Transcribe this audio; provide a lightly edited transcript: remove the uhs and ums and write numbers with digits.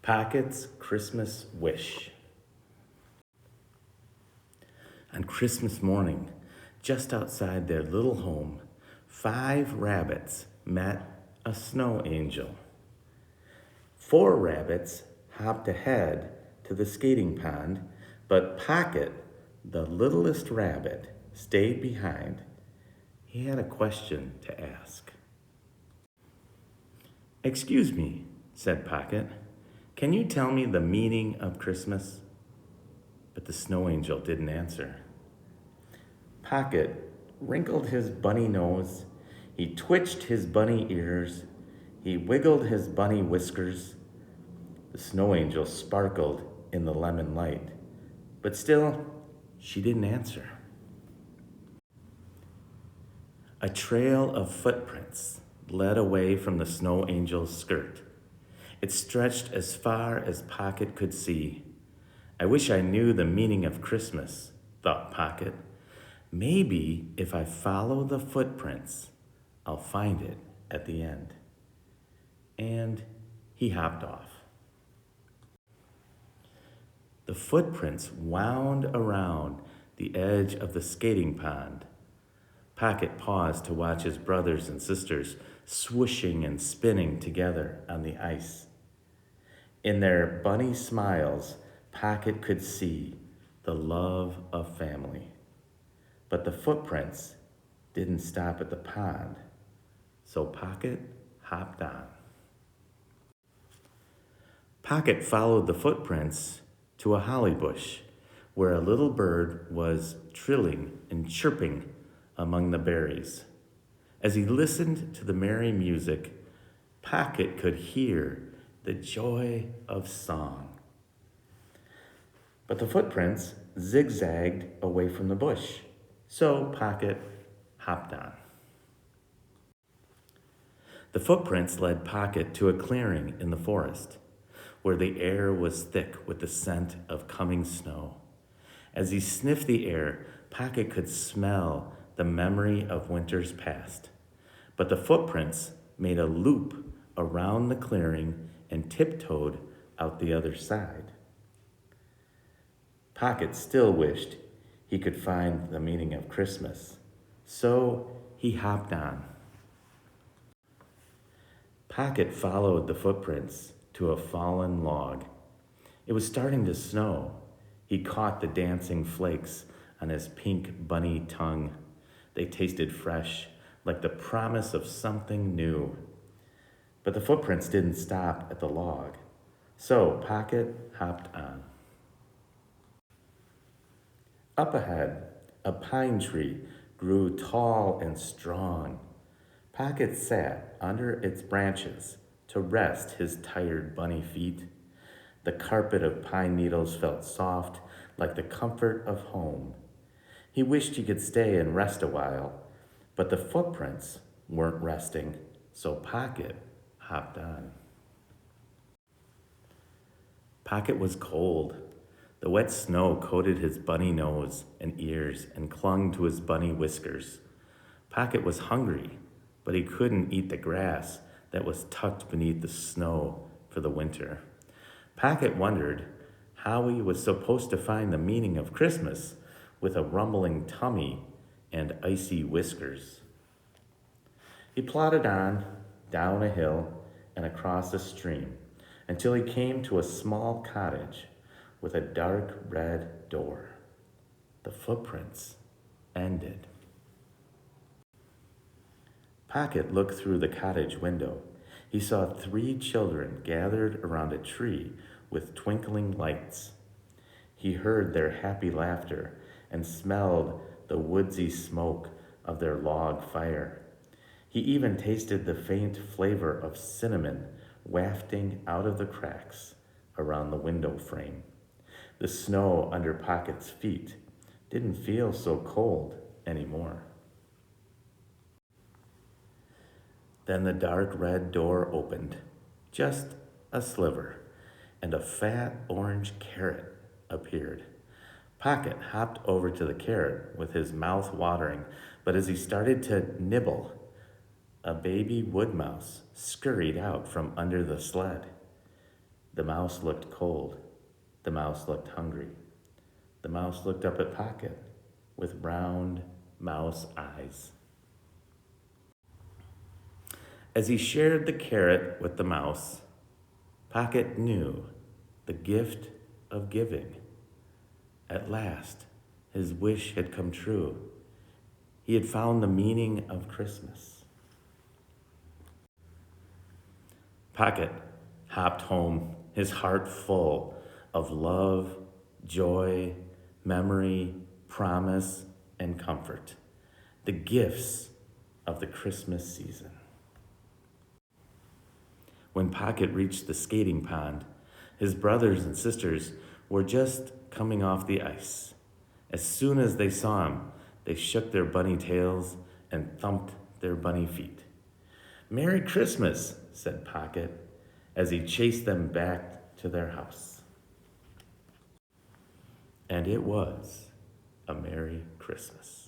Pocket's Christmas Wish. On Christmas morning, just outside their little home, 5 rabbits met a snow angel. 4 rabbits hopped ahead to the skating pond, but Pocket, the littlest rabbit, stayed behind. He had a question to ask. "Excuse me," said Pocket. "Can you tell me the meaning of Christmas?" But the snow angel didn't answer. Pocket wrinkled his bunny nose, he twitched his bunny ears, he wiggled his bunny whiskers. The snow angel sparkled in the lemon light, but still, she didn't answer. A trail of footprints led away from the snow angel's skirt. It stretched as far as Pocket could see. "I wish I knew the meaning of Christmas," thought Pocket. "Maybe if I follow the footprints, I'll find it at the end." And he hopped off. The footprints wound around the edge of the skating pond. Pocket paused to watch his brothers and sisters swooshing and spinning together on the ice. In their bunny smiles, Pocket could see the love of family. But the footprints didn't stop at the pond, so Pocket hopped on. Pocket followed the footprints to a holly bush where a little bird was trilling and chirping among the berries. As he listened to the merry music, Pocket could hear the joy of song. But the footprints zigzagged away from the bush, so Pocket hopped on. The footprints led Pocket to a clearing in the forest, where the air was thick with the scent of coming snow. As he sniffed the air, Pocket could smell the memory of winters past. But the footprints made a loop around the clearing and tiptoed out the other side. Pocket still wished he could find the meaning of Christmas, so he hopped on. Pocket followed the footprints to a fallen log. It was starting to snow. He caught the dancing flakes on his pink bunny tongue. They tasted fresh, like the promise of something new. But the footprints didn't stop at the log, so Pocket hopped on. Up ahead, a pine tree grew tall and strong. Pocket sat under its branches to rest his tired bunny feet. The carpet of pine needles felt soft, like the comfort of home. He wished he could stay and rest a while, but the footprints weren't resting, so Pocket hopped on. Pocket was cold. The wet snow coated his bunny nose and ears and clung to his bunny whiskers. Pocket was hungry, but he couldn't eat the grass that was tucked beneath the snow for the winter. Pocket wondered how he was supposed to find the meaning of Christmas with a rumbling tummy and icy whiskers. He plodded on, down a hill and across a stream, until he came to a small cottage with a dark red door. The footprints ended. Pocket looked through the cottage window. He saw 3 children gathered around a tree with twinkling lights. He heard their happy laughter and smelled the woodsy smoke of their log fire. He even tasted the faint flavor of cinnamon wafting out of the cracks around the window frame. The snow under Pocket's feet didn't feel so cold anymore. Then the dark red door opened, just a sliver, and a fat orange carrot appeared. Pocket hopped over to the carrot with his mouth watering, but as he started to nibble, a baby wood mouse scurried out from under the sled. The mouse looked cold. The mouse looked hungry. The mouse looked up at Pocket with round mouse eyes. As he shared the carrot with the mouse, Pocket knew the gift of giving. At last, his wish had come true. He had found the meaning of Christmas. Pocket hopped home, his heart full of love, joy, memory, promise, and comfort, the gifts of the Christmas season. When Pocket reached the skating pond, his brothers and sisters were just coming off the ice. As soon as they saw him, they shook their bunny tails and thumped their bunny feet. "Merry Christmas," said Pocket as he chased them back to their house. And it was a Merry Christmas.